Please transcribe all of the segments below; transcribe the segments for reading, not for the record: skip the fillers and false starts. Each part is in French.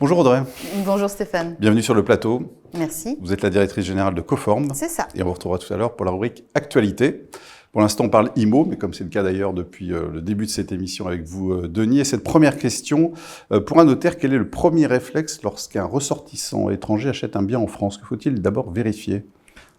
Bonjour Audrey. Bonjour Stéphane. Bienvenue sur le plateau. Merci. Vous êtes la directrice générale de Coform. C'est ça. Et on vous retrouvera tout à l'heure pour la rubrique Actualité. Pour l'instant, on parle IMO, mais comme c'est le cas d'ailleurs depuis le début de cette émission avec vous, Denis. Et cette première question, pour un notaire, quel est le premier réflexe lorsqu'un ressortissant étranger achète un bien en France? Que faut-il d'abord vérifier?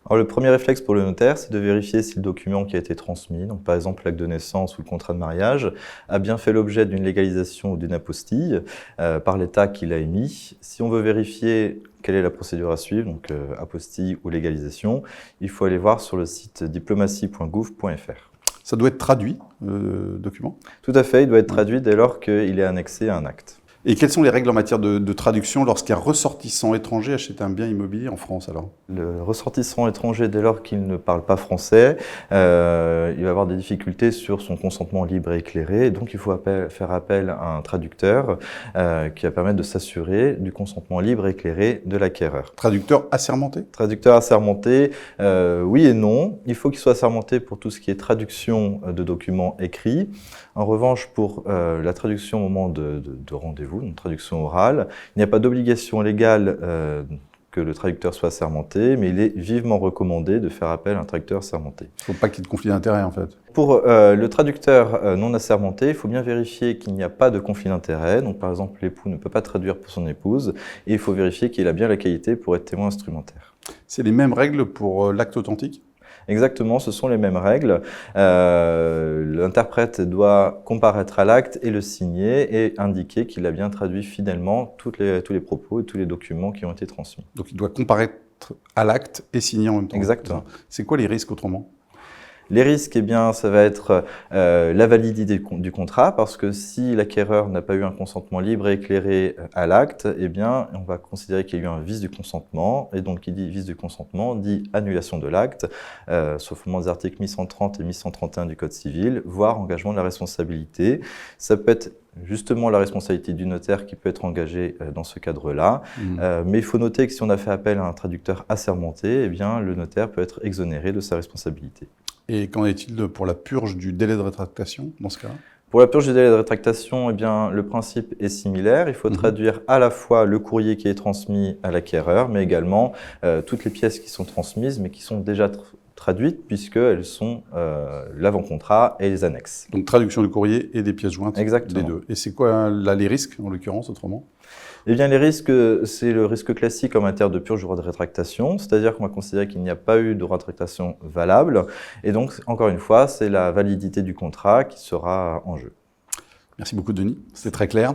Alors, le premier réflexe pour le notaire, c'est de vérifier si le document qui a été transmis, donc par exemple l'acte de naissance ou le contrat de mariage, a bien fait l'objet d'une légalisation ou d'une apostille par l'État qui l'a émis. Si on veut vérifier quelle est la procédure à suivre, donc apostille ou légalisation, il faut aller voir sur le site diplomatie.gouv.fr. Ça doit être traduit, le document? Tout à fait, il doit être traduit dès lors qu'il est annexé à un acte. Et quelles sont les règles en matière de traduction lorsqu'un ressortissant étranger achète un bien immobilier en France alors? Le ressortissant étranger, dès lors qu'il ne parle pas français, il va avoir des difficultés sur son consentement libre et éclairé. Donc il faut faire appel à un traducteur qui va permettre de s'assurer du consentement libre et éclairé de l'acquéreur. Traducteur assermenté? Traducteur assermenté, oui et non. Il faut qu'il soit assermenté pour tout ce qui est traduction de documents écrits. En revanche, pour la traduction au moment de rendez-vous, une traduction orale, il n'y a pas d'obligation légale que le traducteur soit assermenté, mais il est vivement recommandé de faire appel à un traducteur assermenté. Il ne faut pas qu'il y ait de conflit d'intérêt en fait. Pour le traducteur non assermenté, il faut bien vérifier qu'il n'y a pas de conflit d'intérêt. Donc par exemple, l'époux ne peut pas traduire pour son épouse, et il faut vérifier qu'il a bien la qualité pour être témoin instrumentaire. C'est les mêmes règles pour l'acte authentique? Exactement, ce sont les mêmes règles. L'interprète doit comparaître à l'acte et le signer et indiquer qu'il a bien traduit fidèlement tous les propos et tous les documents qui ont été transmis. Donc il doit comparaître à l'acte et signer en même temps. Exactement. C'est quoi les risques autrement? Les risques, eh bien, ça va être la validité du contrat, parce que si l'acquéreur n'a pas eu un consentement libre et éclairé à l'acte, eh bien, on va considérer qu'il y a eu un vice du consentement, et donc qui dit vice du consentement dit annulation de l'acte, sauf au moment des articles 1130 et 1131 du Code civil, voire engagement de la responsabilité. Ça peut être justement la responsabilité du notaire qui peut être engagée dans ce cadre-là. Mais il faut noter que si on a fait appel à un traducteur assermenté, eh bien, le notaire peut être exonéré de sa responsabilité. Et qu'en est-il pour la purge du délai de rétractation dans ce cas-là? Pour la purge du délai de rétractation, eh bien, le principe est similaire. Il faut traduire à la fois le courrier qui est transmis à l'acquéreur, mais également toutes les pièces qui sont transmises, mais qui sont déjà traduites, puisqu'elles sont l'avant-contrat et les annexes. Donc traduction du courrier et des pièces jointes. Exactement. Des deux. Et c'est quoi là les risques, en l'occurrence, autrement? Eh bien, les risques, c'est le risque classique en matière de purge du droit de rétractation, c'est-à-dire qu'on va considérer qu'il n'y a pas eu de droit de rétractation valable. Et donc, encore une fois, c'est la validité du contrat qui sera en jeu. Merci beaucoup, Denis. C'est très clair.